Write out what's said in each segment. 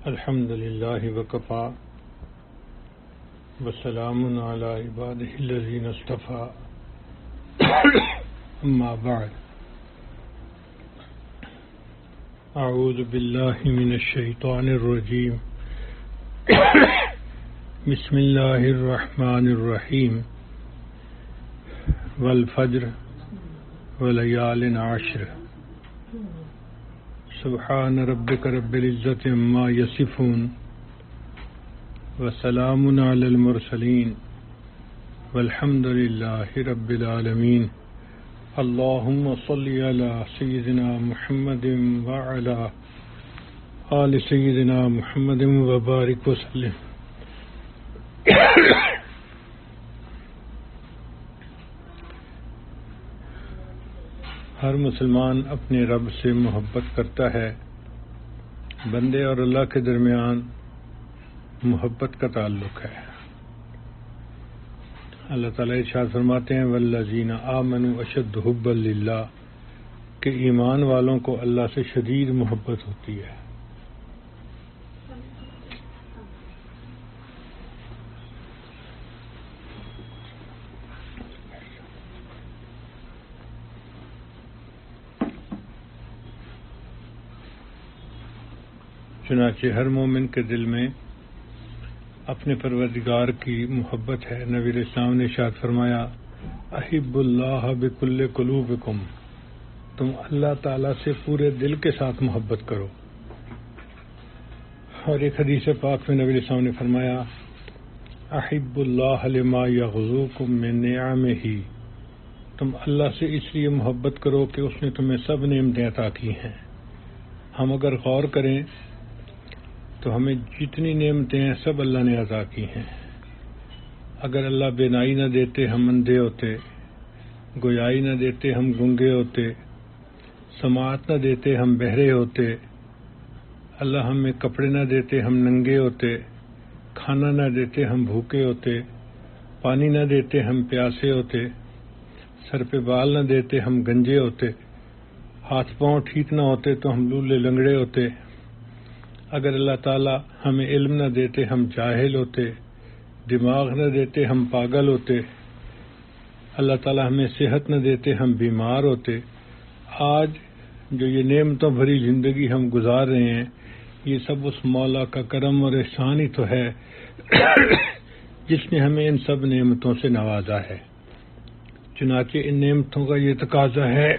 الحمد لله وكفى وسلام على عباده الذين اصطفى أما بعد أعوذ بالله من الشيطان الرجيم بسم الله الرحمن الرحيم والفجر وليال عشر سبحان ربك رب العزة عما يصفون وسلام على المرسلين والحمد لله رب العالمين اللهم صل على سيدنا محمد وعلى آل سيدنا محمد وبارك وسلم ہر مسلمان اپنے رب سے محبت کرتا ہے. بندے اور اللہ کے درمیان محبت کا تعلق ہے. اللہ تعالیٰ ارشاد فرماتے ہیں والذین آمنوا اشد حبا للہ کہ ایمان والوں کو اللہ سے شدید محبت ہوتی ہے. چنانچہ ہر مومن کے دل میں اپنے پروردگار کی محبت ہے. نبی علیہ السلام نے ارشاد فرمایا احب اللہ بکل قلوبکم تم اللہ تعالیٰ سے پورے دل کے ساتھ محبت کرو. اور ایک حدیث پاک میں نبی علیہ السلام نے فرمایا احب اللہ لما یغزوکم من نعمہ تم اللہ سے اس لیے محبت کرو کہ اس نے تمہیں سب نعمتیں عطا کی ہیں. ہم اگر غور کریں تو ہمیں جتنی نعمتیں ہیں سب اللہ نے عطا کی ہیں. اگر اللہ بینائی نہ دیتے ہم اندھے ہوتے، گویائی نہ دیتے ہم گنگے ہوتے، سماعت نہ دیتے ہم بہرے ہوتے، اللہ ہمیں کپڑے نہ دیتے ہم ننگے ہوتے، کھانا نہ دیتے ہم بھوکے ہوتے، پانی نہ دیتے ہم پیاسے ہوتے، سر پہ بال نہ دیتے ہم گنجے ہوتے، ہاتھ پاؤں ٹھیک نہ ہوتے تو ہم لولے لنگڑے ہوتے. اگر اللہ تعالیٰ ہمیں علم نہ دیتے ہم جاہل ہوتے، دماغ نہ دیتے ہم پاگل ہوتے، اللہ تعالیٰ ہمیں صحت نہ دیتے ہم بیمار ہوتے. آج جو یہ نعمتوں بھری زندگی ہم گزار رہے ہیں یہ سب اس مولا کا کرم اور احسان ہی تو ہے جس نے ہمیں ان سب نعمتوں سے نوازا ہے. چنانچہ ان نعمتوں کا یہ تقاضا ہے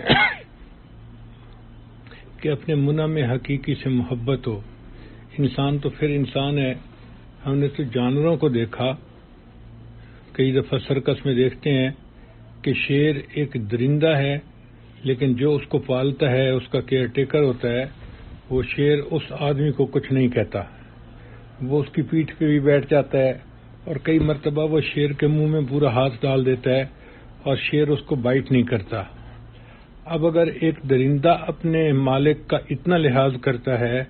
کہ اپنے منعم حقیقی سے محبت ہو. انسان تو پھر انسان ہے. ہم نے تو جانوروں کو دیکھا، کئی دفعہ سرکس میں دیکھتے ہیں کہ شیر ایک درندہ ہے لیکن جو اس کو پالتا ہے اس کا کیئر ٹیکر ہوتا ہے وہ شیر اس آدمی کو کچھ نہیں کہتا، وہ اس کی پیٹھ پہ بھی بیٹھ جاتا ہے اور کئی مرتبہ وہ شیر کے منہ میں پورا ہاتھ ڈال دیتا ہے اور شیر اس کو بائٹ نہیں کرتا. اب اگر ایک درندہ اپنے مالک کا اتنا لحاظ کرتا ہے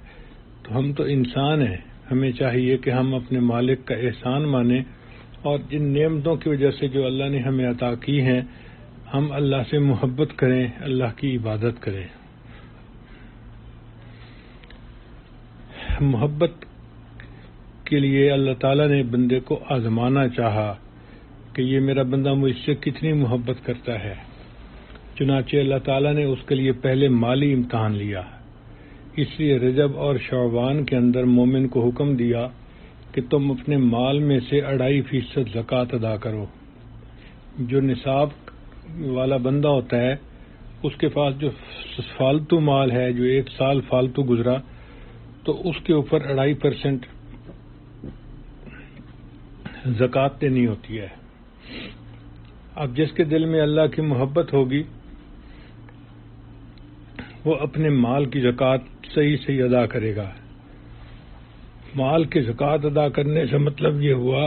تو ہم تو انسان ہیں. ہمیں چاہیے کہ ہم اپنے مالک کا احسان مانیں اور جن نعمتوں کی وجہ سے جو اللہ نے ہمیں عطا کی ہیں ہم اللہ سے محبت کریں، اللہ کی عبادت کریں. محبت کے لیے اللہ تعالیٰ نے بندے کو آزمانا چاہا کہ یہ میرا بندہ مجھ سے کتنی محبت کرتا ہے. چنانچہ اللہ تعالیٰ نے اس کے لیے پہلے مالی امتحان لیا. اس لیے رجب اور شعبان کے اندر مومن کو حکم دیا کہ تم اپنے مال میں سے 2.5% زکوٰۃ ادا کرو. جو نصاب والا بندہ ہوتا ہے اس کے پاس جو فالتو مال ہے، جو ایک سال فالتو گزرا تو اس کے اوپر 2.5% زکوٰۃ دینی ہوتی ہے. اب جس کے دل میں اللہ کی محبت ہوگی وہ اپنے مال کی زکوٰۃ صحیح ادا کرے گا. مال کی زکوٰۃ ادا کرنے سے مطلب یہ ہوا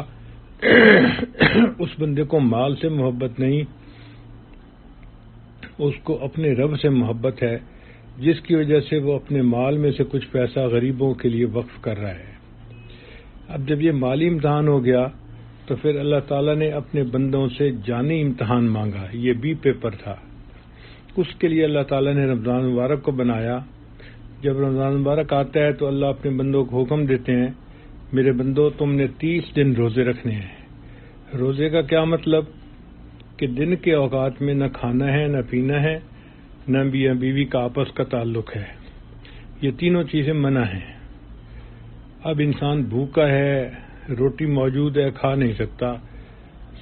اس بندے کو مال سے محبت نہیں، اس کو اپنے رب سے محبت ہے جس کی وجہ سے وہ اپنے مال میں سے کچھ پیسہ غریبوں کے لیے وقف کر رہا ہے. اب جب یہ مالی امتحان ہو گیا تو پھر اللہ تعالیٰ نے اپنے بندوں سے جانی امتحان مانگا. یہ بی پیپر تھا. اس کے لیے اللہ تعالیٰ نے رمضان مبارک کو بنایا جب رمضان مبارک آتا ہے تو اللہ اپنے بندوں کو حکم دیتے ہیں، میرے بندو تم نے 30 دن روزے رکھنے ہیں۔ روزے کا کیا مطلب؟ کہ دن کے اوقات میں نہ کھانا ہے، نہ پینا ہے، نہ میاں بیوی کا آپس کا تعلق ہے، یہ تینوں چیزیں منع ہیں۔ اب انسان بھوکا ہے، روٹی موجود ہے، کھا نہیں سکتا،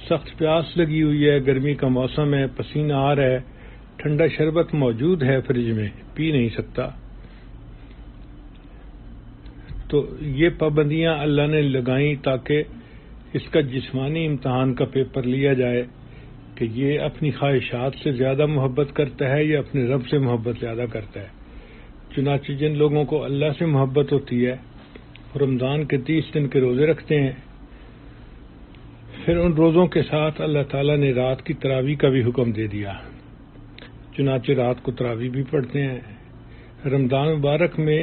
سخت پیاس لگی ہوئی ہے، گرمی کا موسم ہے، پسینہ آ رہا ہے، ٹھنڈا شربت موجود ہے فریج میں، پی نہیں سکتا۔ تو یہ پابندیاں اللہ نے لگائیں تاکہ اس کا جسمانی امتحان کا پیپر لیا جائے کہ یہ اپنی خواہشات سے زیادہ محبت کرتا ہے یا اپنے رب سے محبت زیادہ کرتا ہے۔ چنانچہ جن لوگوں کو اللہ سے محبت ہوتی ہے رمضان کے 30 دن کے روزے رکھتے ہیں، پھر ان روزوں کے ساتھ اللہ تعالیٰ نے رات کی تراویح کا بھی حکم دے دیا، چنانچہ رات کو تراویح بھی پڑھتے ہیں۔ رمضان مبارک میں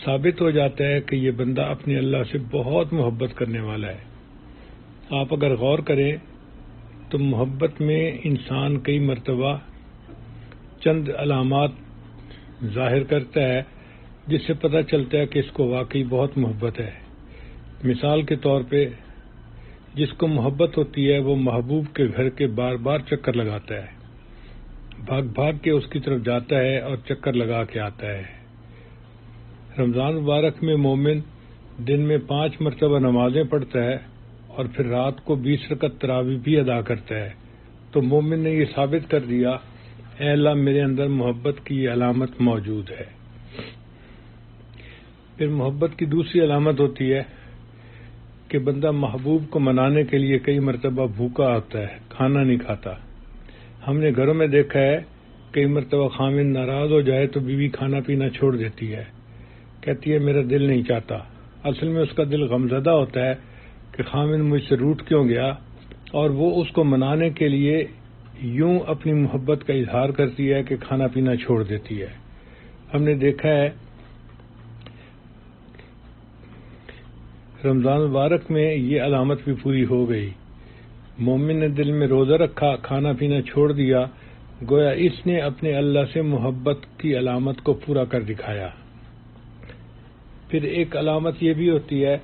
ثابت ہو جاتا ہے کہ یہ بندہ اپنے اللہ سے بہت محبت کرنے والا ہے۔ آپ اگر غور کریں تو محبت میں انسان کئی مرتبہ چند علامات ظاہر کرتا ہے جس سے پتہ چلتا ہے کہ اس کو واقعی بہت محبت ہے۔ مثال کے طور پہ جس کو محبت ہوتی ہے وہ محبوب کے گھر کے بار بار چکر لگاتا ہے، بھاگ بھاگ کے اس کی طرف جاتا ہے اور چکر لگا کے آتا ہے۔ رمضان مبارک میں مومن دن میں 5 مرتبہ نمازیں پڑھتا ہے اور پھر رات کو 20 رکعت تراویح بھی ادا کرتا ہے، تو مومن نے یہ ثابت کر دیا اے اللہ میرے اندر محبت کی یہ علامت موجود ہے۔ پھر محبت کی دوسری علامت ہوتی ہے کہ بندہ محبوب کو منانے کے لیے کئی مرتبہ بھوکا ہوتا ہے، کھانا نہیں کھاتا۔ ہم نے گھروں میں دیکھا ہے کئی مرتبہ خامن ناراض ہو جائے تو بیوی کھانا پینا چھوڑ دیتی ہے، کہتی ہے میرا دل نہیں چاہتا۔ اصل میں اس کا دل غمزدہ ہوتا ہے کہ خامن مجھ سے روٹھ کیوں گیا، اور وہ اس کو منانے کے لیے یوں اپنی محبت کا اظہار کرتی ہے کہ کھانا پینا چھوڑ دیتی ہے۔ ہم نے دیکھا ہے رمضان مبارک میں یہ علامت بھی پوری ہو گئی، مومن نے دل میں روزہ رکھا، کھانا پینا چھوڑ دیا، گویا اس نے اپنے اللہ سے محبت کی علامت کو پورا کر دکھایا۔ پھر ایک علامت یہ بھی ہوتی ہے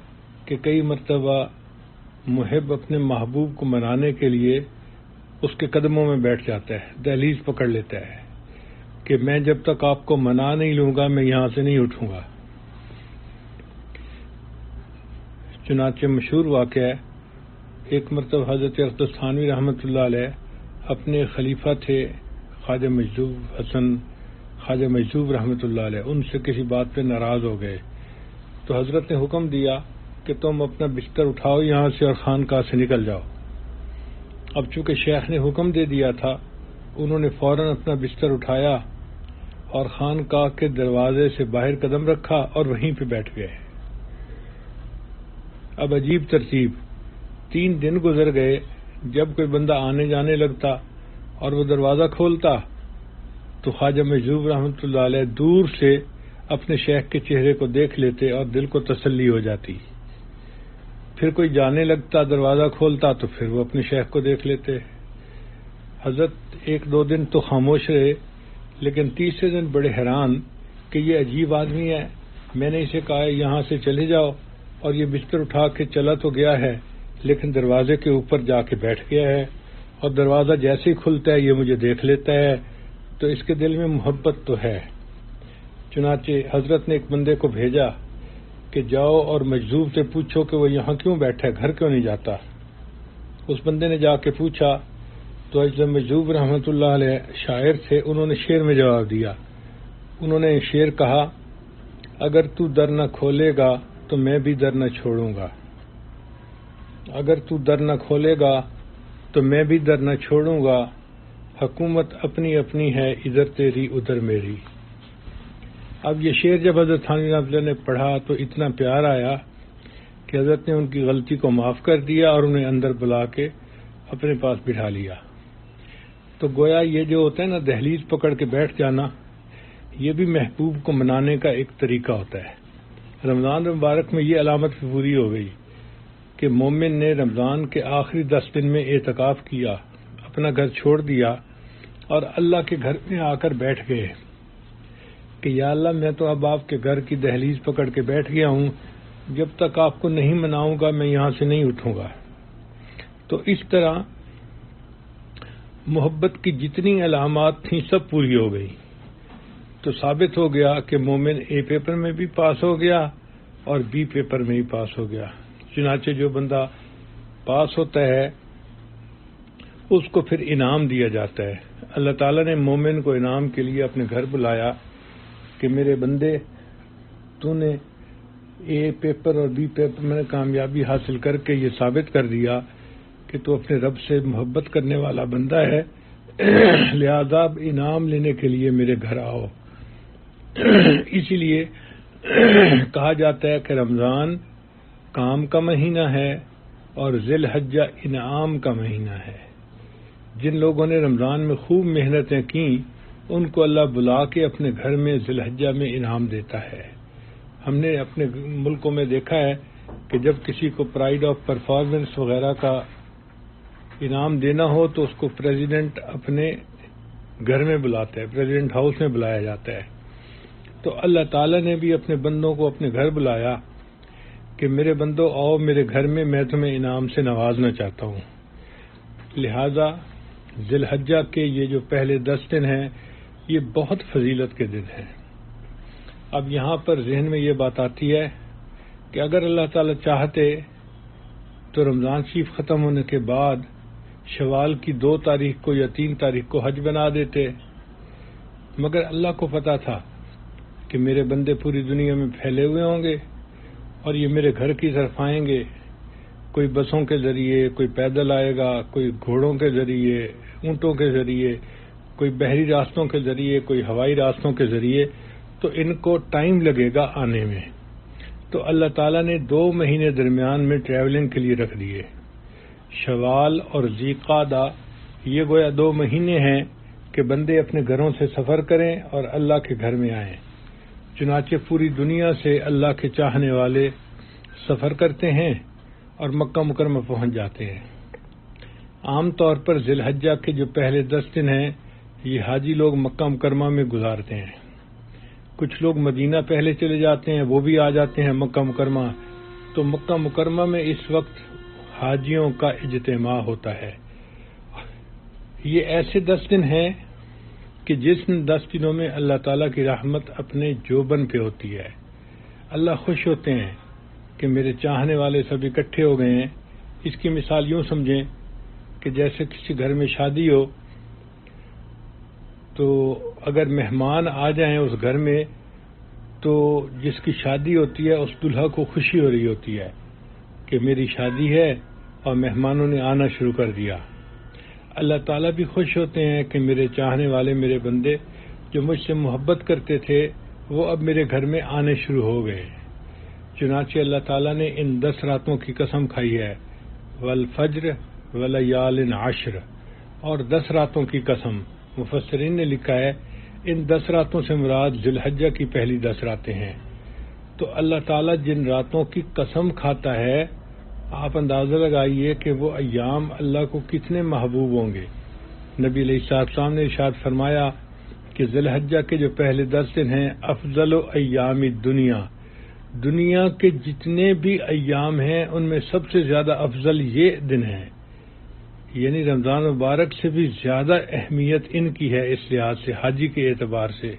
کہ کئی مرتبہ محب اپنے محبوب کو منانے کے لیے اس کے قدموں میں بیٹھ جاتا ہے، دہلیز پکڑ لیتا ہے کہ میں جب تک آپ کو منا نہیں لوں گا میں یہاں سے نہیں اٹھوں گا۔ چنانچہ مشہور واقعہ ہے، ایک مرتبہ حضرت اقدس تھانوی رحمۃ اللہ علیہ اپنے خلیفہ تھے خواجہ مجذوب حسن خواجہ مجذوب رحمۃ اللہ علیہ، ان سے کسی بات پہ ناراض ہو گئے تو حضرت نے حکم دیا کہ تم اپنا بستر اٹھاؤ یہاں سے اور خانقاہ سے نکل جاؤ۔ اب چونکہ شیخ نے حکم دے دیا تھا، انہوں نے فوراً اپنا بستر اٹھایا اور خانقاہ کے دروازے سے باہر قدم رکھا اور وہیں پہ بیٹھ گئے۔ اب عجیب ترتیب، 3 دن گزر گئے، جب کوئی بندہ آنے جانے لگتا اور وہ دروازہ کھولتا تو خواجہ مجذوب رحمۃ اللہ علیہ دور سے اپنے شیخ کے چہرے کو دیکھ لیتے اور دل کو تسلی ہو جاتی۔ پھر کوئی جانے لگتا، دروازہ کھولتا تو پھر وہ اپنے شیخ کو دیکھ لیتے۔ حضرت 1-2 دن تو خاموش رہے، لیکن تیسرے دن بڑے حیران کہ یہ عجیب آدمی ہے، میں نے اسے کہا یہاں سے چلے جاؤ اور یہ بستر اٹھا کے چلا تو گیا ہے لیکن دروازے کے اوپر جا کے بیٹھ گیا ہے، اور دروازہ جیسے ہی کھلتا ہے یہ مجھے دیکھ لیتا ہے، تو اس کے دل میں محبت تو ہے۔ چنانچہ حضرت نے ایک بندے کو بھیجا کہ جاؤ اور مجذوب سے پوچھو کہ وہ یہاں کیوں بیٹھا ہے، گھر کیوں نہیں جاتا۔ اس بندے نے جا کے پوچھا تو حضرت مجذوب رحمۃ اللہ علیہ شاعر تھے، انہوں نے شعر میں جواب دیا۔ انہوں نے شعر کہا، اگر تو در نہ کھولے گا تو میں بھی در نہ چھوڑوں گا، اگر تو در نہ کھولے گا تو میں بھی در نہ چھوڑوں گا، حکومت اپنی اپنی ہے ادھر تیری ادھر میری۔ اب یہ شعر جب حضرت تھانوی رحمۃ اللہ نے پڑھا تو اتنا پیار آیا کہ حضرت نے ان کی غلطی کو معاف کر دیا اور انہیں اندر بلا کے اپنے پاس بٹھا لیا۔ تو گویا یہ جو ہوتا ہے نا دہلیز پکڑ کے بیٹھ جانا، یہ بھی محبوب کو منانے کا ایک طریقہ ہوتا ہے۔ رمضان مبارک میں یہ علامت بھی پوری ہو گئی کہ مومن نے رمضان کے آخری 10 دن میں اعتکاف کیا، اپنا گھر چھوڑ دیا اور اللہ کے گھر میں آ کر بیٹھ گئے۔ کہ یا اللہ میں تو اب آپ کے گھر کی دہلیز پکڑ کے بیٹھ گیا ہوں، جب تک آپ کو نہیں مناؤں گا میں یہاں سے نہیں اٹھوں گا۔ تو اس طرح محبت کی جتنی علامات تھیں سب پوری ہو گئی، تو ثابت ہو گیا کہ مومن اے پیپر میں بھی پاس ہو گیا اور بی پیپر میں بھی پاس ہو گیا۔ چنانچہ جو بندہ پاس ہوتا ہے اس کو پھر انعام دیا جاتا ہے۔ اللہ تعالیٰ نے مومن کو انعام کے لیے اپنے گھر بلایا کہ میرے بندے تو نے اے پیپر اور بی پیپر میں کامیابی حاصل کر کے یہ ثابت کر دیا کہ تو اپنے رب سے محبت کرنے والا بندہ ہے، لہذا اب انعام لینے کے لیے میرے گھر آؤ۔ اسی لیے کہا جاتا ہے کہ رمضان کام کا مہینہ ہے اور ذی الحجہ انعام کا مہینہ ہے۔ جن لوگوں نے رمضان میں خوب محنتیں کیں ان کو اللہ بلا کے اپنے گھر میں ذی الحجہ میں انعام دیتا ہے۔ ہم نے اپنے ملکوں میں دیکھا ہے کہ جب کسی کو پرائیڈ آف پرفارمنس وغیرہ کا انعام دینا ہو تو اس کو پریزیڈنٹ اپنے گھر میں بلاتا ہے، پریزیڈنٹ ہاؤس میں بلایا جاتا ہے۔ تو اللہ تعالیٰ نے بھی اپنے بندوں کو اپنے گھر بلایا کہ میرے بندوں آؤ میرے گھر میں تمہیں انعام سے نوازنا چاہتا ہوں۔ لہذا ذی الحجہ کے یہ جو پہلے 10 دن ہیں یہ بہت فضیلت کے دن ہیں۔ اب یہاں پر ذہن میں یہ بات آتی ہے کہ اگر اللہ تعالیٰ چاہتے تو رمضان شریف ختم ہونے کے بعد شوال کی 2 تاریخ کو یا 3 تاریخ کو حج بنا دیتے، مگر اللہ کو پتا تھا کہ میرے بندے پوری دنیا میں پھیلے ہوئے ہوں گے اور یہ میرے گھر کی طرف آئیں گے، کوئی بسوں کے ذریعے، کوئی پیدل آئے گا، کوئی گھوڑوں کے ذریعے، اونٹوں کے ذریعے، کوئی بحری راستوں کے ذریعے، کوئی ہوائی راستوں کے ذریعے، تو ان کو ٹائم لگے گا آنے میں۔ تو اللہ تعالیٰ نے 2 مہینے درمیان میں ٹریولنگ کے لیے رکھ دیے۔ شوال اور ذی قعدہ یہ گویا 2 مہینے ہیں کہ بندے اپنے گھروں سے سفر کریں اور اللہ کے گھر میں آئیں۔ چنانچہ پوری دنیا سے اللہ کے چاہنے والے سفر کرتے ہیں اور مکہ مکرمہ پہنچ جاتے ہیں۔ عام طور پر ذی الحجہ کے جو پہلے 10 دن ہیں یہ حاجی لوگ مکہ مکرمہ میں گزارتے ہیں۔ کچھ لوگ مدینہ پہلے چلے جاتے ہیں، وہ بھی آ جاتے ہیں مکہ مکرمہ۔ تو مکہ مکرمہ میں اس وقت حاجیوں کا اجتماع ہوتا ہے۔ یہ ایسے 10 دن ہیں کہ جس 10 دنوں میں اللہ تعالیٰ کی رحمت اپنے جوبن پہ ہوتی ہے۔ اللہ خوش ہوتے ہیں کہ میرے چاہنے والے سب اکٹھے ہو گئے ہیں۔ اس کی مثال یوں سمجھیں کہ جیسے کسی گھر میں شادی ہو تو اگر مہمان آ جائیں اس گھر میں تو جس کی شادی ہوتی ہے اس دلہا کو خوشی ہو رہی ہوتی ہے کہ میری شادی ہے اور مہمانوں نے آنا شروع کر دیا۔ اللہ تعالیٰ بھی خوش ہوتے ہیں کہ میرے چاہنے والے میرے بندے جو مجھ سے محبت کرتے تھے وہ اب میرے گھر میں آنے شروع ہو گئے۔ چنانچہ اللہ تعالیٰ نے ان 10 راتوں کی قسم کھائی ہے، والفجر ولیال عشر، اور 10 راتوں کی قسم۔ مفسرین نے لکھا ہے ان 10 راتوں سے مراد ذی الحجہ کی پہلی 10 راتیں ہیں۔ تو اللہ تعالیٰ جن راتوں کی قسم کھاتا ہے آپ اندازہ لگائیے کہ وہ ایام اللہ کو کتنے محبوب ہوں گے۔ نبی علیہ السلام نے ارشاد فرمایا کہ ذی الحجہ کے جو پہلے 10 دن ہیں افضل ایام الدنیا، دنیا کے جتنے بھی ایام ہیں ان میں سب سے زیادہ افضل یہ دن ہیں، یعنی رمضان مبارک سے بھی زیادہ اہمیت ان کی ہے اس لحاظ سے، حاجی کے اعتبار سے۔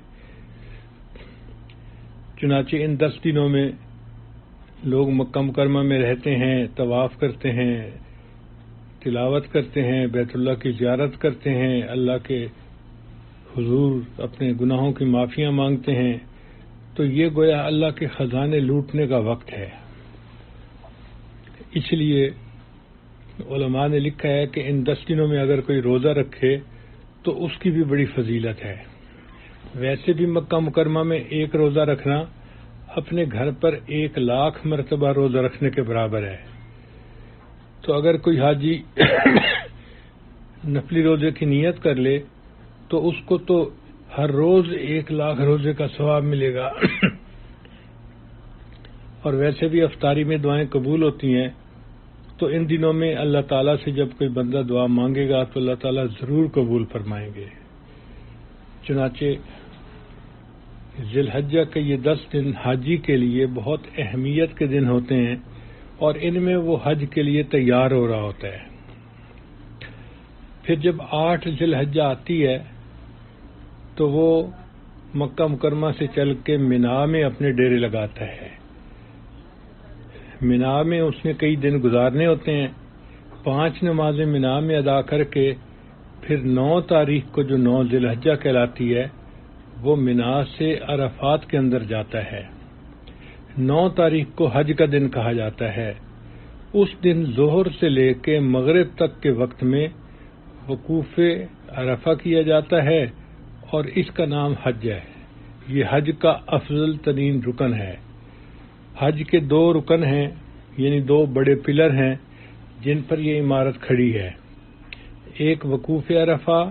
چنانچہ ان 10 دنوں میں لوگ مکہ مکرمہ میں رہتے ہیں، طواف کرتے ہیں، تلاوت کرتے ہیں، بیت اللہ کی زیارت کرتے ہیں، اللہ کے حضور اپنے گناہوں کی معافیاں مانگتے ہیں۔ تو یہ گویا اللہ کے خزانے لوٹنے کا وقت ہے۔ اس لیے علماء نے لکھا ہے کہ ان 10 دنوں میں اگر کوئی روزہ رکھے تو اس کی بھی بڑی فضیلت ہے۔ ویسے بھی مکہ مکرمہ میں ایک روزہ رکھنا اپنے گھر پر 1,00,000 مرتبہ روزہ رکھنے کے برابر ہے۔ تو اگر کوئی حاجی نفلی روزے کی نیت کر لے تو اس کو تو ہر روز 1,00,000 روزے کا ثواب ملے گا۔ اور ویسے بھی افطاری میں دعائیں قبول ہوتی ہیں، تو ان دنوں میں اللہ تعالیٰ سے جب کوئی بندہ دعا مانگے گا تو اللہ تعالیٰ ضرور قبول فرمائیں گے۔ چنانچہ ذی الحجہ کے یہ 10 دن حاجی کے لیے بہت اہمیت کے دن ہوتے ہیں اور ان میں وہ حج کے لیے تیار ہو رہا ہوتا ہے۔ پھر جب 8 ذی الحجہ آتی ہے تو وہ مکہ مکرمہ سے چل کے مینا میں اپنے ڈیرے لگاتا ہے۔ مینا میں اس نے کئی دن گزارنے ہوتے ہیں۔ 5 نمازیں مینا میں ادا کر کے پھر 9 تاریخ کو جو 9 ذی الحجہ کہلاتی ہے وہ مینا سے عرفات کے اندر جاتا ہے۔ 9 تاریخ کو حج کا دن کہا جاتا ہے۔ اس دن ظہر سے لے کے مغرب تک کے وقت میں وقوف عرفہ کیا جاتا ہے اور اس کا نام حج ہے۔ یہ حج کا افضل ترین رکن ہے۔ حج کے 2 رکن ہیں، یعنی 2 بڑے پلر ہیں جن پر یہ عمارت کھڑی ہے، ایک وقوف عرفہ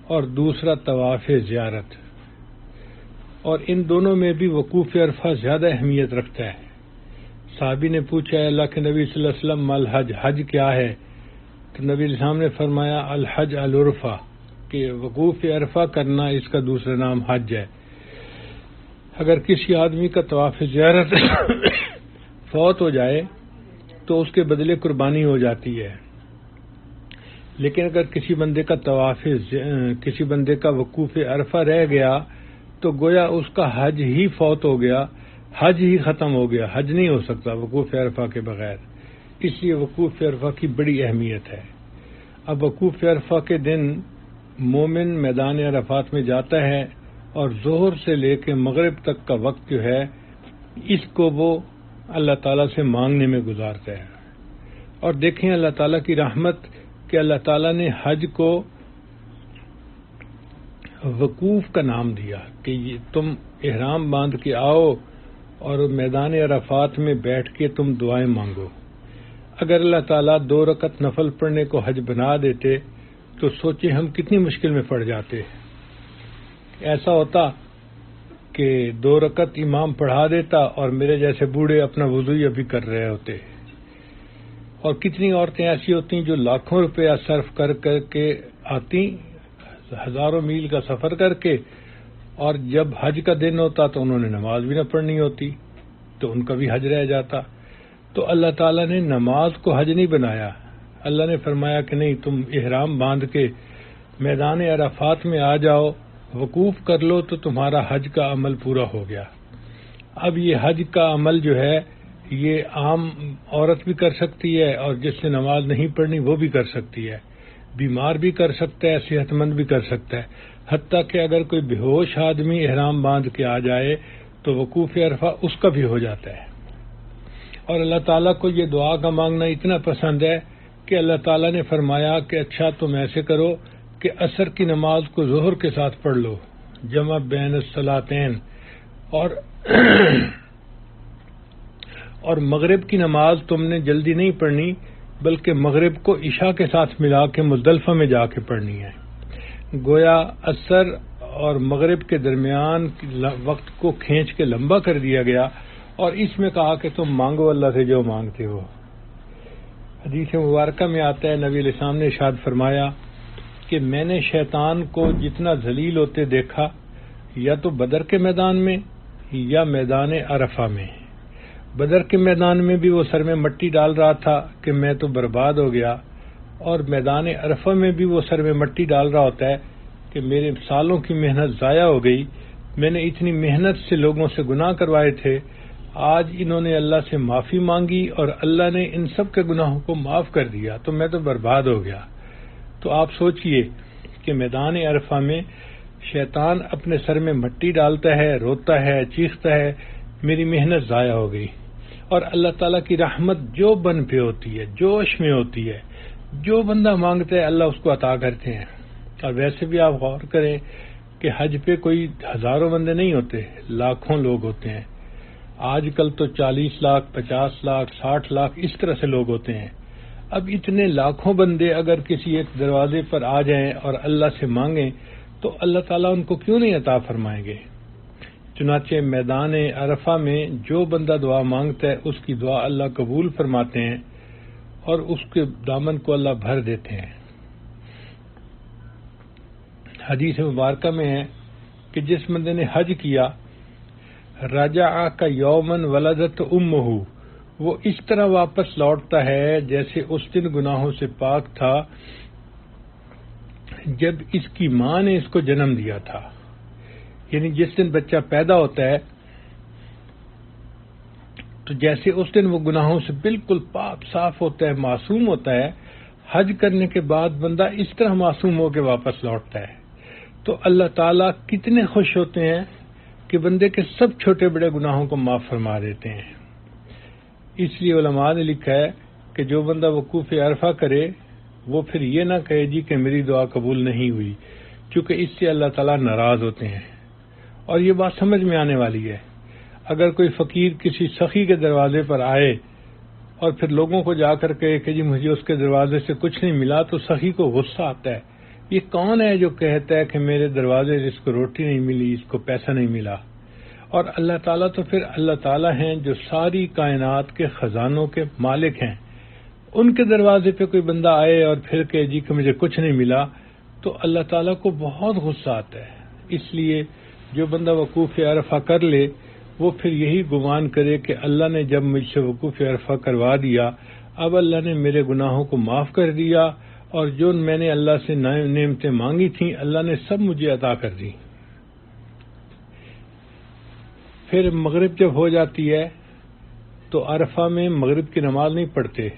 اور دوسرا طواف زیارت، اور ان دونوں میں بھی وقوف عرفہ زیادہ اہمیت رکھتا ہے۔ صحابی نے پوچھا ہے اللہ کے نبی صلی اللہ علیہ وسلم الحج، حج کیا ہے؟ تو نبی علیہ السلام نے فرمایا الحج العرفہ، کہ وقوف عرفہ کرنا اس کا دوسرا نام حج ہے۔ اگر کسی آدمی کا طواف زیارت فوت ہو جائے تو اس کے بدلے قربانی ہو جاتی ہے، لیکن اگر کسی بندے کا وقوف عرفہ رہ گیا تو گویا اس کا حج ہی فوت ہو گیا، حج ہی ختم ہو گیا، حج نہیں ہو سکتا وقوف عرفہ کے بغیر۔ اس لیے وقوف عرفہ کی بڑی اہمیت ہے۔ اب وقوف عرفہ کے دن مومن میدان عرفات میں جاتا ہے اور ظہر سے لے کے مغرب تک کا وقت جو ہے اس کو وہ اللہ تعالیٰ سے مانگنے میں گزارتا ہے۔ اور دیکھیں اللہ تعالیٰ کی رحمت کہ اللہ تعالیٰ نے حج کو وقوف کا نام دیا کہ تم احرام باندھ کے آؤ اور میدان عرفات میں بیٹھ کے تم دعائیں مانگو۔ اگر اللہ تعالیٰ 2 رکعت نفل پڑھنے کو حج بنا دیتے تو سوچیں ہم کتنی مشکل میں پڑ جاتے۔ ایسا ہوتا کہ 2 رکعت امام پڑھا دیتا اور میرے جیسے بوڑھے اپنا وضو ابھی کر رہے ہوتے، اور کتنی عورتیں ایسی ہوتی جو لاکھوں روپیہ صرف کر کے آتی، ہزاروں میل کا سفر کر کے، اور جب حج کا دن ہوتا تو انہوں نے نماز بھی نہ پڑھنی ہوتی تو ان کا بھی حج رہ جاتا۔ تو اللہ تعالیٰ نے نماز کو حج نہیں بنایا، اللہ نے فرمایا کہ نہیں، تم احرام باندھ کے میدان عرفات میں آ جاؤ، وقوف کر لو تو تمہارا حج کا عمل پورا ہو گیا۔ اب یہ حج کا عمل جو ہے یہ عام عورت بھی کر سکتی ہے اور جس سے نماز نہیں پڑھنی وہ بھی کر سکتی ہے، بیمار بھی کر سکتا ہے، صحت مند بھی کر سکتا ہے، حتیٰ کہ اگر کوئی بے ہوش آدمی احرام باندھ کے آ جائے تو وقوف عرفہ اس کا بھی ہو جاتا ہے۔ اور اللہ تعالیٰ کو یہ دعا کا مانگنا اتنا پسند ہے کہ اللہ تعالیٰ نے فرمایا کہ اچھا تم ایسے کرو کہ عصر کی نماز کو ظہر کے ساتھ پڑھ لو، جمع بین الصلاتین، اور مغرب کی نماز تم نے جلدی نہیں پڑھنی بلکہ مغرب کو عشاء کے ساتھ ملا کے مزدلفہ میں جا کے پڑھنی ہے۔ گویا عصر اور مغرب کے درمیان وقت کو کھینچ کے لمبا کر دیا گیا اور اس میں کہا کہ تم مانگو اللہ سے جو مانگتے ہو۔ حدیث مبارکہ میں آتا ہے نبی علیہ السلام نے ارشاد فرمایا کہ میں نے شیطان کو جتنا ذلیل ہوتے دیکھا یا تو بدر کے میدان میں یا میدان عرفہ میں۔ بدر کے میدان میں بھی وہ سر میں مٹی ڈال رہا تھا کہ میں تو برباد ہو گیا، اور میدان عرفہ میں بھی وہ سر میں مٹی ڈال رہا ہوتا ہے کہ میرے سالوں کی محنت ضائع ہو گئی، میں نے اتنی محنت سے لوگوں سے گناہ کروائے تھے، آج انہوں نے اللہ سے معافی مانگی اور اللہ نے ان سب کے گناہوں کو معاف کر دیا تو میں تو برباد ہو گیا۔ تو آپ سوچئے کہ میدان عرفہ میں شیطان اپنے سر میں مٹی ڈالتا ہے، روتا ہے، چیختا ہے، میری محنت ضائع ہو گئی۔ اور اللہ تعالیٰ کی رحمت جو بن پہ ہوتی ہے، جوش میں ہوتی ہے، جو بندہ مانگتا ہے اللہ اس کو عطا کرتے ہیں۔ اور ویسے بھی آپ غور کریں کہ حج پہ کوئی ہزاروں بندے نہیں ہوتے، لاکھوں لوگ ہوتے ہیں۔ آج کل تو 40 لاکھ، 50 لاکھ، 60 لاکھ اس طرح سے لوگ ہوتے ہیں۔ اب اتنے لاکھوں بندے اگر کسی ایک دروازے پر آ جائیں اور اللہ سے مانگیں تو اللہ تعالیٰ ان کو کیوں نہیں عطا فرمائیں گے؟ چنانچہ میدان عرفہ میں جو بندہ دعا مانگتا ہے اس کی دعا اللہ قبول فرماتے ہیں اور اس کے دامن کو اللہ بھر دیتے ہیں۔ حدیث مبارکہ میں ہے کہ جس بندے نے حج کیا رجع کا یومن ولدت امہ، وہ اس طرح واپس لوٹتا ہے جیسے اس دن گناہوں سے پاک تھا جب اس کی ماں نے اس کو جنم دیا تھا۔ یعنی جس دن بچہ پیدا ہوتا ہے تو جیسے اس دن وہ گناہوں سے بالکل پاک صاف ہوتا ہے، معصوم ہوتا ہے، حج کرنے کے بعد بندہ اس طرح معصوم ہو کے واپس لوٹتا ہے۔ تو اللہ تعالیٰ کتنے خوش ہوتے ہیں کہ بندے کے سب چھوٹے بڑے گناہوں کو معاف فرما دیتے ہیں۔ اس لیے علماء نے لکھا ہے کہ جو بندہ وقوف عرفہ کرے وہ پھر یہ نہ کہے جی کہ میری دعا قبول نہیں ہوئی، چونکہ اس سے اللہ تعالیٰ ناراض ہوتے ہیں۔ اور یہ بات سمجھ میں آنے والی ہے، اگر کوئی فقیر کسی سخی کے دروازے پر آئے اور پھر لوگوں کو جا کر کہے کہ جی مجھے اس کے دروازے سے کچھ نہیں ملا، تو سخی کو غصہ آتا ہے، یہ کون ہے جو کہتا ہے کہ میرے دروازے اس کو روٹی نہیں ملی، اس کو پیسہ نہیں ملا۔ اور اللہ تعالیٰ تو پھر اللہ تعالیٰ ہیں جو ساری کائنات کے خزانوں کے مالک ہیں، ان کے دروازے پہ کوئی بندہ آئے اور پھر کہے جی کہ مجھے کچھ نہیں ملا، تو اللہ تعالیٰ کو بہت غصہ آتا ہے۔ اس لیے جو بندہ وقوف عرفہ کر لے وہ پھر یہی گمان کرے کہ اللہ نے جب مجھ سے وقوف عرفہ کروا دیا، اب اللہ نے میرے گناہوں کو معاف کر دیا، اور جو میں نے اللہ سے نعمتیں مانگی تھیں اللہ نے سب مجھے عطا کر دی۔ پھر مغرب جب ہو جاتی ہے تو عرفہ میں مغرب کی نماز نہیں پڑھتے،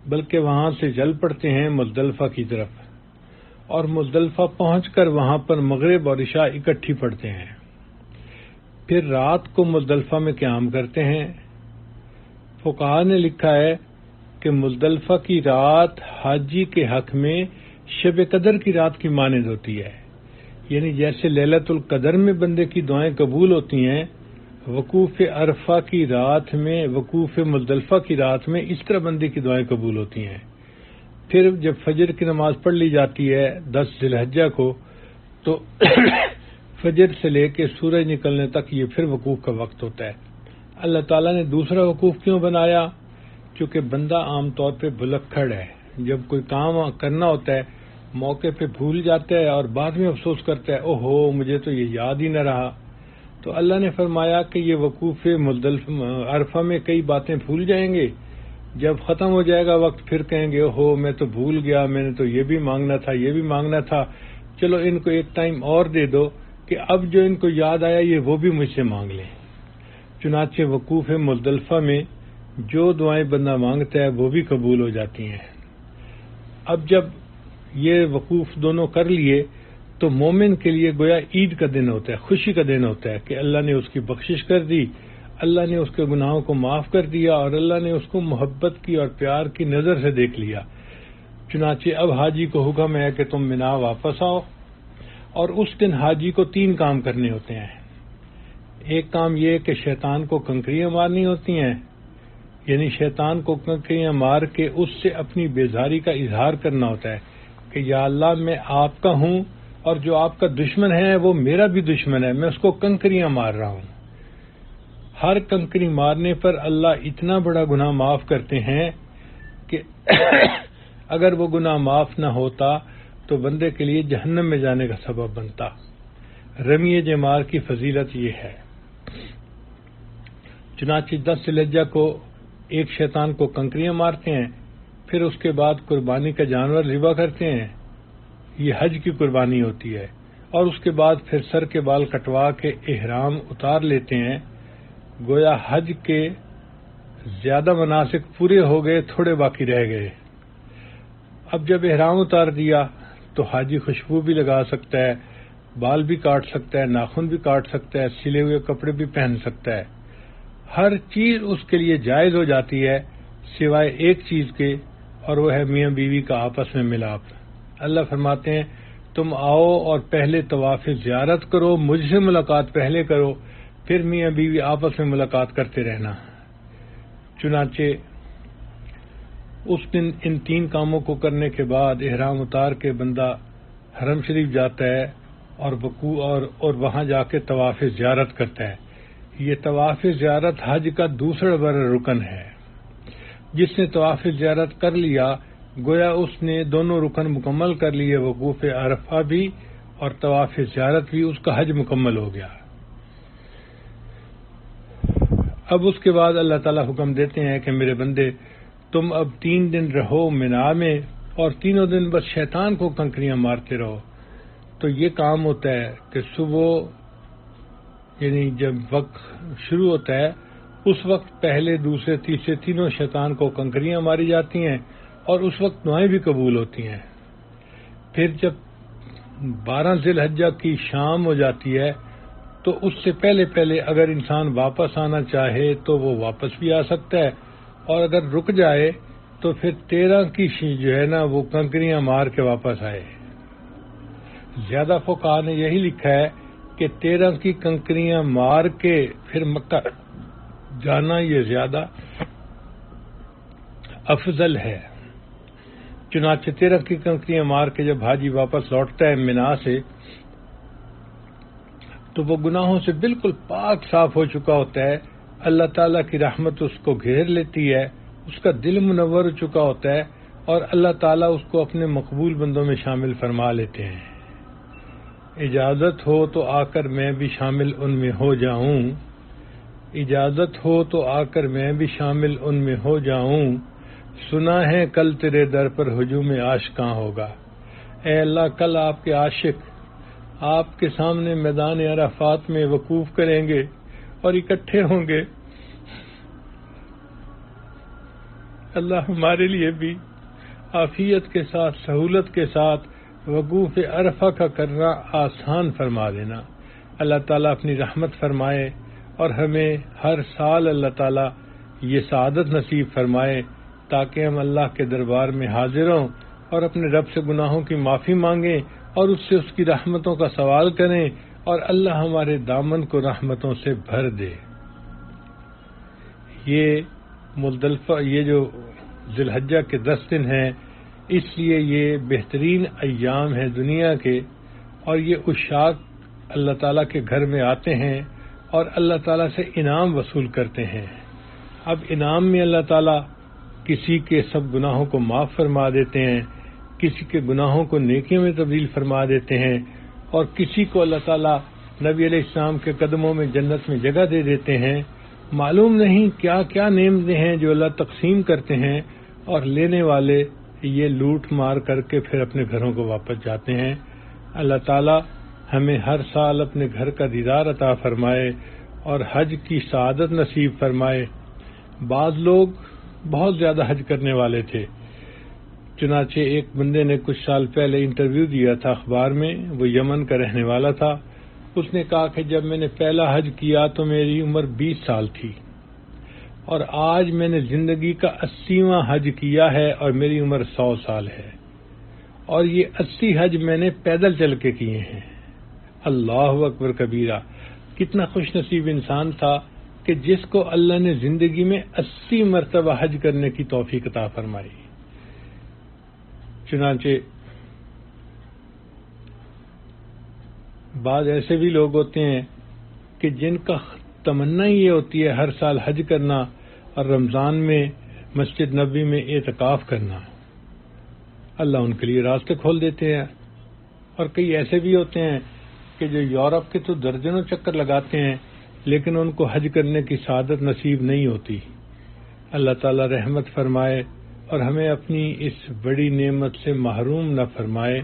بلکہ وہاں سے چل پڑتے ہیں مزدلفہ کی طرف، اور مزدلفہ پہنچ کر وہاں پر مغرب اور عشاء اکٹھی پڑھتے ہیں۔ پھر رات کو مزدلفہ میں قیام کرتے ہیں۔ فقہاء نے لکھا ہے کہ مزدلفہ کی رات حاجی کے حق میں شب قدر کی رات کی مانند ہوتی ہے، یعنی جیسے لیلۃ القدر میں بندے کی دعائیں قبول ہوتی ہیں، وقوف عرفہ کی رات میں، وقوف مزدلفہ کی رات میں اس طرح بندے کی دعائیں قبول ہوتی ہیں۔ پھر جب فجر کی نماز پڑھ لی جاتی ہے 10 ذی الحجہ کو، تو فجر سے لے کے سورج نکلنے تک یہ پھر وقوف کا وقت ہوتا ہے۔ اللہ تعالیٰ نے دوسرا وقوف کیوں بنایا؟ چونکہ بندہ عام طور پہ بھلکڑ ہے، جب کوئی کام کرنا ہوتا ہے موقع پہ بھول جاتا ہے اور بعد میں افسوس کرتا ہے اوہو مجھے تو یہ یاد ہی نہ رہا۔ تو اللہ نے فرمایا کہ یہ وقوف عرفہ میں کئی باتیں بھول جائیں گے، جب ختم ہو جائے گا وقت پھر کہیں گے اوہو میں تو بھول گیا، میں نے تو یہ بھی مانگنا تھا، یہ بھی مانگنا تھا، چلو ان کو ایک ٹائم اور دے دو کہ اب جو ان کو یاد آیا یہ وہ بھی مجھ سے مانگ لیں۔ چنانچہ وقوف مزدلفہ میں جو دعائیں بندہ مانگتا ہے وہ بھی قبول ہو جاتی ہیں۔ اب جب یہ وقوف دونوں کر لیے تو مومن کے لیے گویا عید کا دن ہوتا ہے، خوشی کا دن ہوتا ہے کہ اللہ نے اس کی بخشش کر دی، اللہ نے اس کے گناہوں کو معاف کر دیا، اور اللہ نے اس کو محبت کی اور پیار کی نظر سے دیکھ لیا۔ چنانچہ اب حاجی کو حکم ہے کہ تم منا واپس آؤ، اور اس دن حاجی کو 3 کام کرنے ہوتے ہیں۔ ایک کام یہ کہ شیطان کو کنکریاں مارنی ہوتی ہیں، یعنی شیطان کو کنکریاں مار کے اس سے اپنی بیزاری کا اظہار کرنا ہوتا ہے کہ یا اللہ میں آپ کا ہوں اور جو آپ کا دشمن ہے وہ میرا بھی دشمن ہے، میں اس کو کنکریاں مار رہا ہوں۔ ہر کنکری مارنے پر اللہ اتنا بڑا گناہ معاف کرتے ہیں کہ اگر وہ گناہ معاف نہ ہوتا تو بندے کے لیے جہنم میں جانے کا سبب بنتا۔ رمی جمار کی فضیلت یہ ہے۔ چنانچہ 10 ذی الحجہ کو ایک شیطان کو کنکریاں مارتے ہیں، پھر اس کے بعد قربانی کا جانور ذبح کرتے ہیں، یہ حج کی قربانی ہوتی ہے، اور اس کے بعد پھر سر کے بال کٹوا کے احرام اتار لیتے ہیں۔ گویا حج کے زیادہ مناسک پورے ہو گئے، تھوڑے باقی رہ گئے۔ اب جب احرام اتار دیا تو حاجی خوشبو بھی لگا سکتا ہے، بال بھی کاٹ سکتا ہے، ناخن بھی کاٹ سکتا ہے، سلے ہوئے کپڑے بھی پہن سکتا ہے، ہر چیز اس کے لیے جائز ہو جاتی ہے سوائے ایک چیز کے، اور وہ ہے میاں بیوی کا آپس میں ملاپ۔ اللہ فرماتے ہیں تم آؤ اور پہلے طواف زیارت کرو، مجھ سے ملاقات پہلے کرو، پھر میاں بیوی آپس میں ملاقات کرتے رہنا۔ چنانچہ اس دن ان 3 کاموں کو کرنے کے بعد احرام اتار کے بندہ حرم شریف جاتا ہے اور وہاں جا کے طواف زیارت کرتا ہے۔ یہ طواف زیارت حج کا دوسرا بڑا رکن ہے۔ جس نے طواف زیارت کر لیا گویا اس نے دونوں رکن مکمل کر لیے، وقوف عرفہ بھی اور طواف زیارت بھی، اس کا حج مکمل ہو گیا۔ اب اس کے بعد اللہ تعالیٰ حکم دیتے ہیں کہ میرے بندے تم اب 3 دن رہو منا میں اور تینوں دن بس شیطان کو کنکریاں مارتے رہو. تو یہ کام ہوتا ہے کہ صبح یعنی جب وقت شروع ہوتا ہے اس وقت پہلے دوسرے تیسرے تینوں شیطان کو کنکریاں ماری جاتی ہیں اور اس وقت دعائیں بھی قبول ہوتی ہیں. پھر جب 12 ذی الحجہ کی شام ہو جاتی ہے تو اس سے پہلے اگر انسان واپس آنا چاہے تو وہ واپس بھی آ سکتا ہے، اور اگر رک جائے تو پھر 13 کی جو ہے نا وہ کنکریاں مار کے واپس آئے. زیادہ فقہاء نے یہی لکھا ہے کہ 13 کی کنکریاں مار کے پھر مکہ جانا یہ زیادہ افضل ہے. چنانچہ 13 کی کنکریاں مار کے جب حاجی واپس لوٹتا ہے منا سے تو وہ گناہوں سے بالکل پاک صاف ہو چکا ہوتا ہے. اللہ تعالیٰ کی رحمت اس کو گھیر لیتی ہے، اس کا دل منور ہو چکا ہوتا ہے اور اللہ تعالیٰ اس کو اپنے مقبول بندوں میں شامل فرما لیتے ہیں. اجازت ہو تو آ کر میں بھی شامل ان میں ہو جاؤں، اجازت ہو تو آ کر میں بھی شامل ان میں ہو جاؤں، سنا ہے کل تیرے در پر ہجوم عاشقاں ہوگا. اے اللہ کل آپ کے عاشق آپ کے سامنے میدان عرفات میں وقوف کریں گے اور اکٹھے ہوں گے. اللہ ہمارے لیے بھی عافیت کے ساتھ سہولت کے ساتھ وقوف عرفہ کا کرنا آسان فرما دینا. اللہ تعالیٰ اپنی رحمت فرمائے اور ہمیں ہر سال اللہ تعالیٰ یہ سعادت نصیب فرمائے تاکہ ہم اللہ کے دربار میں حاضر ہوں اور اپنے رب سے گناہوں کی معافی مانگیں اور اس سے اس کی رحمتوں کا سوال کریں اور اللہ ہمارے دامن کو رحمتوں سے بھر دے. یہ مزدلفہ یہ جو ذی الحجہ کے 10 دن ہیں اس لیے یہ بہترین ایام ہیں دنیا کے، اور یہ عشاق اللہ تعالیٰ کے گھر میں آتے ہیں اور اللہ تعالیٰ سے انعام وصول کرتے ہیں. اب انعام میں اللہ تعالیٰ کسی کے سب گناہوں کو معاف فرما دیتے ہیں، کسی کے گناہوں کو نیکیوں میں تبدیل فرما دیتے ہیں، اور کسی کو اللہ تعالیٰ نبی علیہ السلام کے قدموں میں جنت میں جگہ دے دیتے ہیں. معلوم نہیں کیا کیا نعمتیں ہیں جو اللہ تقسیم کرتے ہیں، اور لینے والے یہ لوٹ مار کر کے پھر اپنے گھروں کو واپس جاتے ہیں. اللہ تعالیٰ ہمیں ہر سال اپنے گھر کا دیدار عطا فرمائے اور حج کی سعادت نصیب فرمائے. بعض لوگ بہت زیادہ حج کرنے والے تھے، چنانچہ ایک بندے نے کچھ سال پہلے انٹرویو دیا تھا اخبار میں، وہ یمن کا رہنے والا تھا. اس نے کہا کہ جب میں نے پہلا حج کیا تو میری عمر 20 سال تھی، اور آج میں نے زندگی کا 80واں حج کیا ہے اور میری عمر 100 سال ہے، اور یہ 80 حج میں نے پیدل چل کے کیے ہیں. اللہ اکبر کبیرہ. کتنا خوش نصیب انسان تھا کہ جس کو اللہ نے زندگی میں 80 مرتبہ حج کرنے کی توفیق عطا فرمائی. چنانچہ بعض ایسے بھی لوگ ہوتے ہیں کہ جن کا تمنا یہ ہوتی ہے ہر سال حج کرنا اور رمضان میں مسجد نبوی میں اعتکاف کرنا. اللہ ان کے لیے راستے کھول دیتے ہیں. اور کئی ایسے بھی ہوتے ہیں کہ جو یورپ کے تو درجنوں چکر لگاتے ہیں لیکن ان کو حج کرنے کی سعادت نصیب نہیں ہوتی. اللہ تعالی رحمت فرمائے اور ہمیں اپنی اس بڑی نعمت سے محروم نہ فرمائے،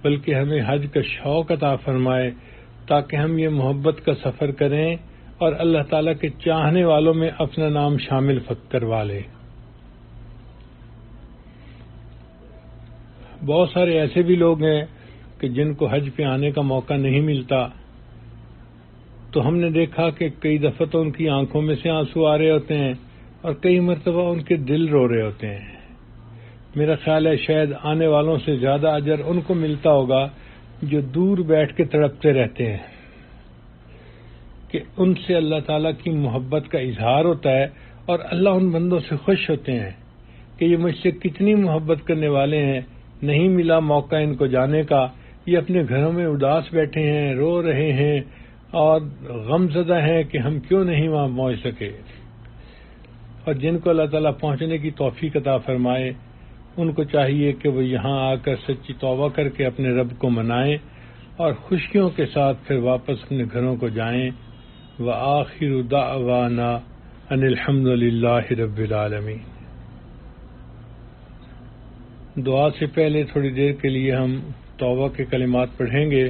بلکہ ہمیں حج کا شوق عطا فرمائے تاکہ ہم یہ محبت کا سفر کریں اور اللہ تعالیٰ کے چاہنے والوں میں اپنا نام شامل کروا لیں. بہت سارے ایسے بھی لوگ ہیں کہ جن کو حج پہ آنے کا موقع نہیں ملتا، تو ہم نے دیکھا کہ کئی دفعہ تو ان کی آنکھوں میں سے آنسو آ رہے ہوتے ہیں اور کئی مرتبہ ان کے دل رو رہے ہوتے ہیں. میرا خیال ہے شاید آنے والوں سے زیادہ اجر ان کو ملتا ہوگا جو دور بیٹھ کے تڑپتے رہتے ہیں کہ ان سے اللہ تعالیٰ کی محبت کا اظہار ہوتا ہے، اور اللہ ان بندوں سے خوش ہوتے ہیں کہ یہ مجھ سے کتنی محبت کرنے والے ہیں. نہیں ملا موقع ان کو جانے کا، یہ اپنے گھروں میں اداس بیٹھے ہیں، رو رہے ہیں اور غم زدہ ہیں کہ ہم کیوں نہیں وہاں پہنچ سکے. اور جن کو اللہ تعالیٰ پہنچنے کی توفیق عطا فرمائے ان کو چاہیے کہ وہ یہاں آ کر سچی توبہ کر کے اپنے رب کو منائیں اور خوشیوں کے ساتھ پھر واپس اپنے گھروں کو جائیں. وآخر دعوانا ان الحمد للہ رب العالمین۔ دعا سے پہلے تھوڑی دیر کے لیے ہم توبہ کے کلمات پڑھیں گے،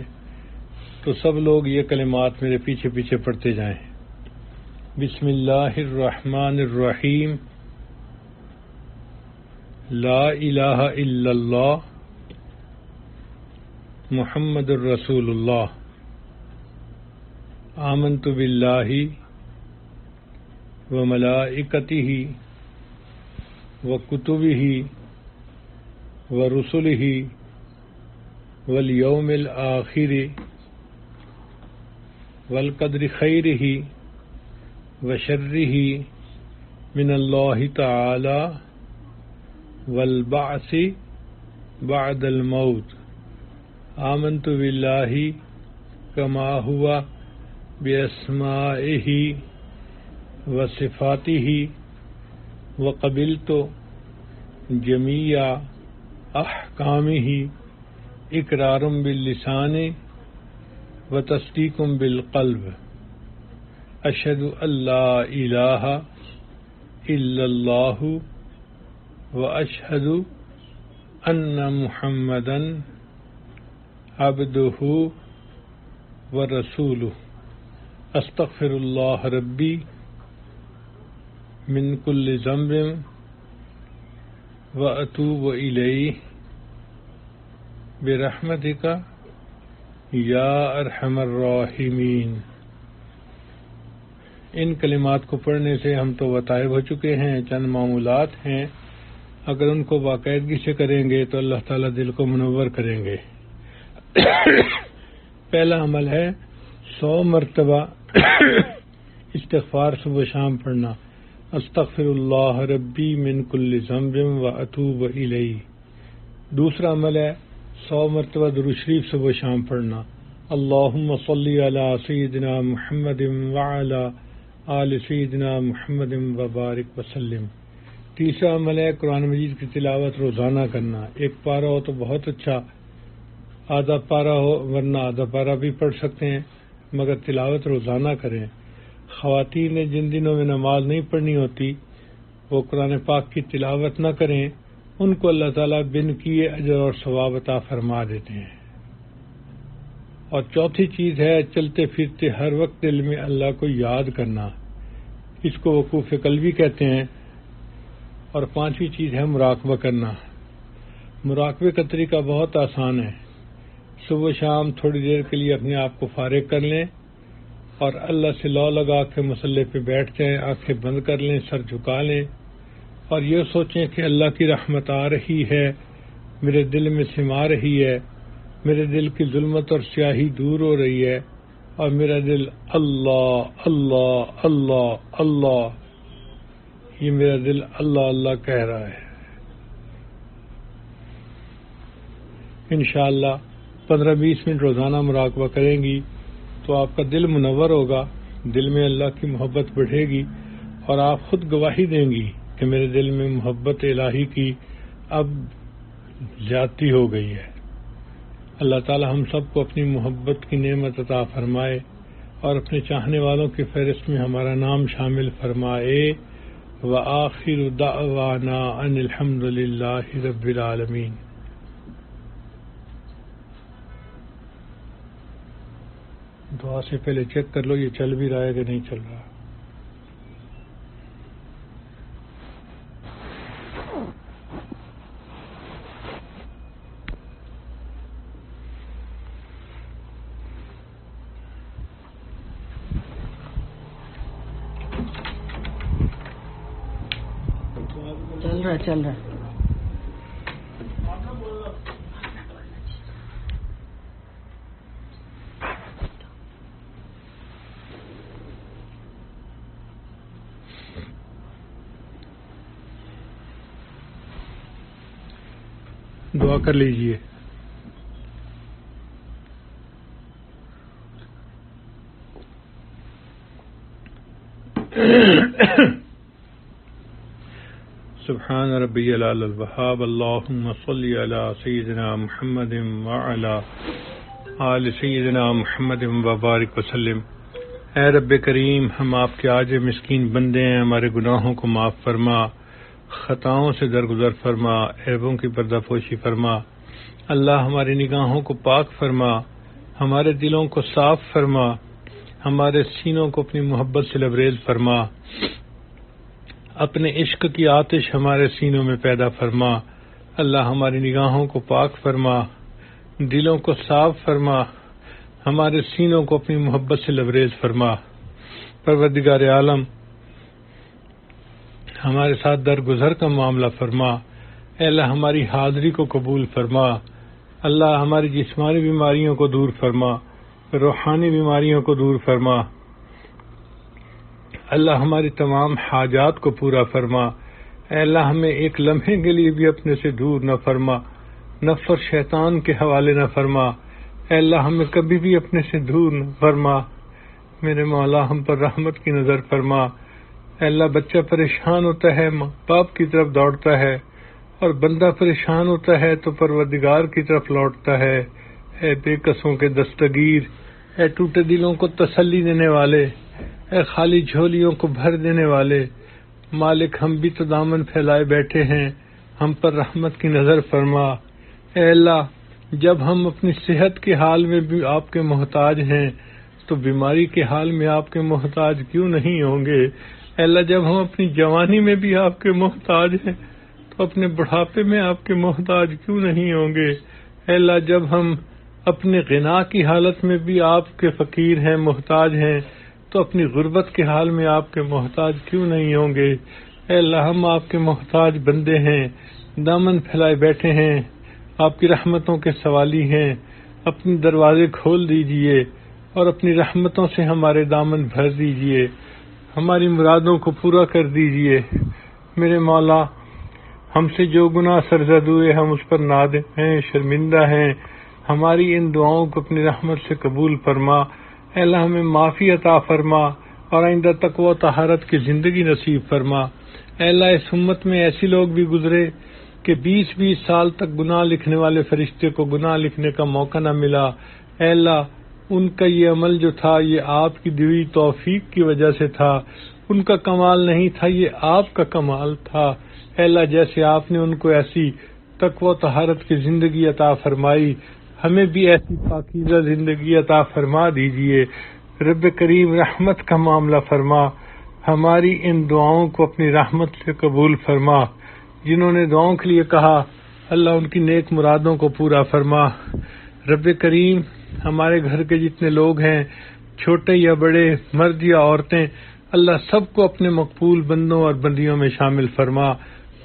تو سب لوگ یہ کلمات میرے پیچھے پیچھے پڑھتے جائیں۔ بسم اللہ الرحمن الرحیم، لا الہ الا اللہ محمد الرسول اللہ، آمنت باللہ وملائکتہ وکتبہ ورسلہ والیوم الآخر والقدر خیرہ وشرہ من اللہ تعالی والبعث بعد الموت، آمنت باللہ کما ہوا باسمائہ وصفاتہ وقبلت جمیع احکامہ اقرار باللسان وتصدیق بالقلب، اشہد ان لا الہ الا اللہ واشہد ان محمدا عبدہ ورسولہ، استغفر اللہ ربی من کل ذنب واتوب الیہ برحمتک یا ارحم الراحمین۔ ان کلمات کو پڑھنے سے ہم تو وطائب ہو چکے ہیں، چند معمولات ہیں، اگر ان کو باقاعدگی سے کریں گے تو اللہ تعالیٰ دل کو منور کریں گے۔ پہلا عمل ہے 100 مرتبہ استغفار صبح و شام پڑھنا، استغفر اللہ ربی من کل ذنب واتوب الیہ۔ دوسرا عمل ہے 100 مرتبہ درود شریف صبح و شام پڑھنا، اللہم صلی علی سیدنا محمد وعلی آل سیدنا محمد وبارک وسلم۔ تیسرا عمل ہے قرآن مجید کی تلاوت روزانہ کرنا، ایک پارہ ہو تو بہت اچھا، آدھا پارہ ہو ورنہ آدھا پارہ بھی پڑھ سکتے ہیں، مگر تلاوت روزانہ کریں۔ خواتین نے جن دنوں میں نماز نہیں پڑھنی ہوتی وہ قرآن پاک کی تلاوت نہ کریں، ان کو اللہ تعالیٰ بن کیے اجر اور ثواب عطا فرما دیتے ہیں۔ اور چوتھی چیز ہے چلتے پھرتے ہر وقت دل میں اللہ کو یاد کرنا، اس کو وقوف قلبی کہتے ہیں۔ اور پانچویں چیز ہے مراقبہ کرنا۔ مراقبے کا طریقہ بہت آسان ہے، صبح شام تھوڑی دیر کے لیے اپنے آپ کو فارغ کر لیں اور اللہ سے لو لگا کے مصلی پہ بیٹھ جائیں، آنکھیں بند کر لیں، سر جھکا لیں اور یہ سوچیں کہ اللہ کی رحمت آ رہی ہے، میرے دل میں سما رہی ہے، میرے دل کی ظلمت اور سیاہی دور ہو رہی ہے اور میرا دل اللہ اللہ اللہ اللہ، یہ میرا دل اللہ اللہ کہہ رہا ہے۔ انشاءاللہ 15-20 منٹ روزانہ مراقبہ کریں گی تو آپ کا دل منور ہوگا، دل میں اللہ کی محبت بڑھے گی اور آپ خود گواہی دیں گی کہ میرے دل میں محبت الہی کی اب زیادتی ہو گئی ہے۔ اللہ تعالی ہم سب کو اپنی محبت کی نعمت عطا فرمائے اور اپنے چاہنے والوں کی فہرست میں ہمارا نام شامل فرمائے۔ وآخر دعوانا ان الحمد للہ رب العالمین۔ دعا سے پہلے چیک کر لو یہ چل بھی رہا ہے کہ نہیں چل رہا۔ چل رہا دعا کر لیجئے۔ سبحان ربی العلی الوہاب، اللہم صلی علی سیدنا محمد وعلی آل سیدنا محمد وبارک وسلم۔ اے رب کریم، ہم آپ کے عاجز مسکین بندے ہیں، ہمارے گناہوں کو معاف فرما، خطاؤں سے درگزر فرما، عیبوں کی پردہ پوشی فرما۔ اللہ ہماری نگاہوں کو پاک فرما، ہمارے دلوں کو صاف فرما، ہمارے سینوں کو اپنی محبت سے لبریز فرما، اپنے عشق کی آتش ہمارے سینوں میں پیدا فرما۔ اللہ ہماری نگاہوں کو پاک فرما، دلوں کو صاف فرما، ہمارے سینوں کو اپنی محبت سے لبریز فرما۔ پروردگار عالم، ہمارے ساتھ درگزر کا معاملہ فرما۔ اے اللہ ہماری حاضری کو قبول فرما۔ اللہ ہماری جسمانی بیماریوں کو دور فرما، روحانی بیماریوں کو دور فرما۔ اللہ ہماری تمام حاجات کو پورا فرما۔ اے اللہ ہمیں ایک لمحے کے لیے بھی اپنے سے دور نہ فرما، نفس اور شیطان کے حوالے نہ فرما۔ اے اللہ ہمیں کبھی بھی اپنے سے دور نہ فرما۔ میرے مولا، ہم پر رحمت کی نظر فرما۔ اے اللہ، بچہ پریشان ہوتا ہے ماں باپ کی طرف دوڑتا ہے، اور بندہ پریشان ہوتا ہے تو پروردگار کی طرف لوٹتا ہے۔ اے بے کسوں کے دستگیر، اے ٹوٹے دلوں کو تسلی دینے والے، اے خالی جھولیوں کو بھر دینے والے مالک، ہم بھی تو دامن پھیلائے بیٹھے ہیں، ہم پر رحمت کی نظر فرما۔ اے اللہ، جب ہم اپنی صحت کے حال میں بھی آپ کے محتاج ہیں تو بیماری کے حال میں آپ کے محتاج کیوں نہیں ہوں گے؟ اے اللہ، جب ہم اپنی جوانی میں بھی آپ کے محتاج ہیں تو اپنے بڑھاپے میں آپ کے محتاج کیوں نہیں ہوں گے؟ اے اللہ، جب ہم اپنے غنا کی حالت میں بھی آپ کے فقیر ہیں، محتاج ہیں، تو اپنی غربت کے حال میں آپ کے محتاج کیوں نہیں ہوں گے؟ اے اللہ، ہم آپ کے محتاج بندے ہیں، دامن پھیلائے بیٹھے ہیں، آپ کی رحمتوں کے سوالی ہیں۔ اپنے دروازے کھول دیجئے اور اپنی رحمتوں سے ہمارے دامن بھر دیجئے، ہماری مرادوں کو پورا کر دیجئے۔ میرے مولا، ہم سے جو گناہ سرزد ہوئے ہم اس پر نادم ہیں، شرمندہ ہیں، ہماری ان دعاؤں کو اپنی رحمت سے قبول فرما۔ اے اللہ، ہمیں معافی عطا فرما اور آئندہ تقوی و طہارت کی زندگی نصیب فرما۔ اے اللہ، اس امت میں ایسے لوگ بھی گزرے کہ 20-20 سال تک گناہ لکھنے والے فرشتے کو گناہ لکھنے کا موقع نہ ملا۔ اے اللہ، ان کا یہ عمل جو تھا یہ آپ کی دی ہوئی توفیق کی وجہ سے تھا، ان کا کمال نہیں تھا، یہ آپ کا کمال تھا۔ اے اللہ، جیسے آپ نے ان کو ایسی تقوی و طہارت کی زندگی عطا فرمائی، ہمیں بھی ایسی پاکیزہ زندگی عطا فرما دیجئے۔ رب کریم، رحمت کا معاملہ فرما، ہماری ان دعاؤں کو اپنی رحمت سے قبول فرما۔ جنہوں نے دعاؤں کے لیے کہا، اللہ ان کی نیک مرادوں کو پورا فرما۔ رب کریم، ہمارے گھر کے جتنے لوگ ہیں، چھوٹے یا بڑے، مرد یا عورتیں، اللہ سب کو اپنے مقبول بندوں اور بندیوں میں شامل فرما۔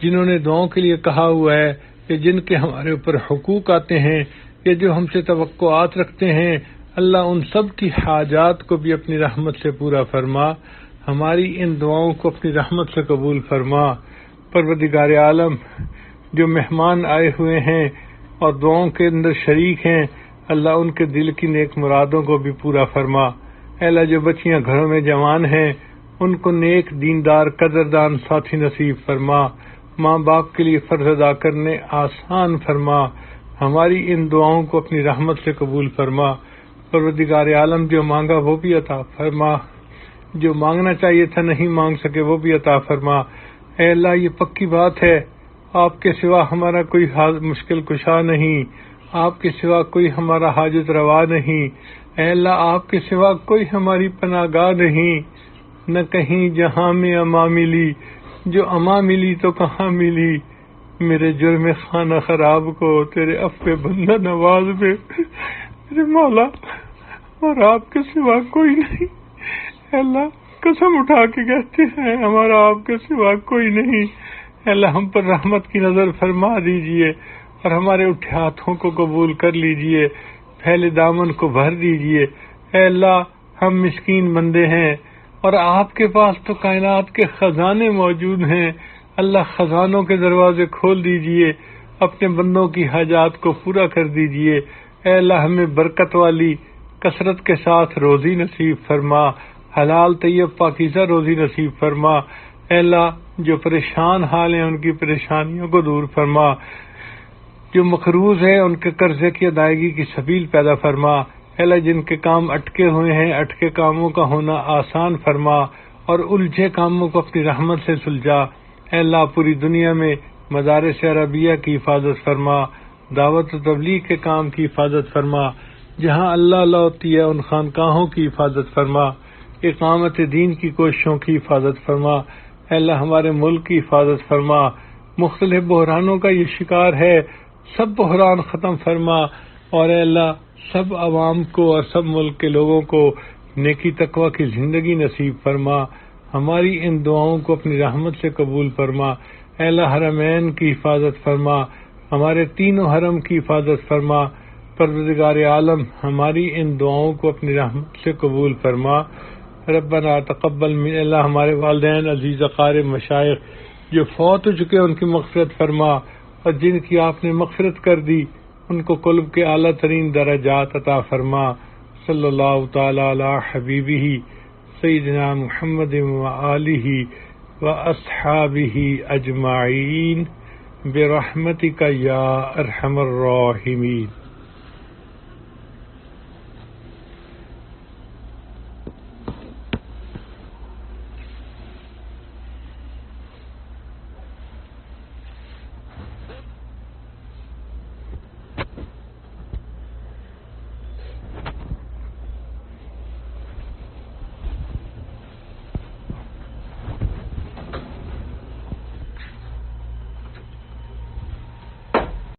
جنہوں نے دعاؤں کے لیے کہا ہوا ہے کہ جن کے ہمارے اوپر حقوق آتے ہیں یا جو ہم سے توقعات رکھتے ہیں، اللہ ان سب کی حاجات کو بھی اپنی رحمت سے پورا فرما۔ ہماری ان دعاؤں کو اپنی رحمت سے قبول فرما۔ پروردگار عالم، جو مہمان آئے ہوئے ہیں اور دعاؤں کے اندر شریک ہیں، اللہ ان کے دل کی نیک مرادوں کو بھی پورا فرما۔ اے اللہ، جو بچیاں گھروں میں جوان ہیں ان کو نیک، دیندار، قدردان ساتھی نصیب فرما۔ ماں باپ کے لیے فرض ادا کرنے آسان فرما۔ ہماری ان دعاؤں کو اپنی رحمت سے قبول فرما۔ پروردگار عالم، جو مانگا وہ بھی عطا فرما، جو مانگنا چاہیے تھا نہیں مانگ سکے وہ بھی عطا فرما۔ اے اللہ، یہ پکی بات ہے، آپ کے سوا ہمارا کوئی مشکل کشا نہیں، آپ کے سوا کوئی ہمارا حاجت روا نہیں۔ اے اللہ، آپ کے سوا کوئی ہماری پناہ گاہ نہیں، نہ کہیں جہاں میں اما ملی، جو اما ملی تو کہاں ملی۔ میرے جرم خانہ خراب کو تیرے عفو بندہ نواز میں، میرے مولا، اور آپ کے سوا کوئی نہیں۔ اے اللہ، قسم اٹھا کے کہتے ہیں ہمارا آپ کے سوا کوئی نہیں۔ اے اللہ، ہم پر رحمت کی نظر فرما دیجئے اور ہمارے اٹھے ہاتھوں کو قبول کر لیجئے، پھیلے دامن کو بھر دیجئے۔ اے اللہ، ہم مسکین بندے ہیں اور آپ کے پاس تو کائنات کے خزانے موجود ہیں۔ اللہ، خزانوں کے دروازے کھول دیجئے، اپنے بندوں کی حاجات کو پورا کر دیجئے۔ اے اللہ، ہمیں برکت والی، کثرت کے ساتھ روزی نصیب فرما، حلال طیب پاکیزہ روزی نصیب فرما۔ اے اللہ، جو پریشان حال ہیں ان کی پریشانیوں کو دور فرما، جو مقروض ہیں ان کے قرضے کی ادائیگی کی سبیل پیدا فرما۔ اے اللہ جن کے کام اٹکے ہوئے ہیں اٹکے کاموں کا ہونا آسان فرما اور الجھے کاموں کو اپنی رحمت سے سلجھا۔ اے اللہ پوری دنیا میں مدارس عربیہ کی حفاظت فرما، دعوت و تبلیغ کے کام کی حفاظت فرما، جہاں اللہ اللہ ہوتی ہے ان خانقاہوں کی حفاظت فرما، اقامت دین کی کوششوں کی حفاظت فرما۔ اے اللہ ہمارے ملک کی حفاظت فرما، مختلف بحرانوں کا یہ شکار ہے، سب بحران ختم فرما، اور اے اللہ سب عوام کو اور سب ملک کے لوگوں کو نیکی تقوی کی زندگی نصیب فرما۔ ہماری ان دعاؤں کو اپنی رحمت سے قبول فرما۔ اے اللہ حرمین کی حفاظت فرما، ہمارے تینوں حرم کی حفاظت فرما۔ پروردگار عالم ہماری ان دعاؤں کو اپنی رحمت سے قبول فرما۔ ربنا تقبل من، اللہ ہمارے والدین عزیز اقارب مشائخ جو فوت ہو چکے ان کی مغفرت فرما، اور جن کی آپ نے مغفرت کر دی ان کو قلب کے اعلیٰ ترین درجات عطا فرما۔ صلی اللہ تعالی علی حبیبہ سیدنا محمد وآلہ واصحابہ اجمعین برحمتک یا ارحم الراحمین۔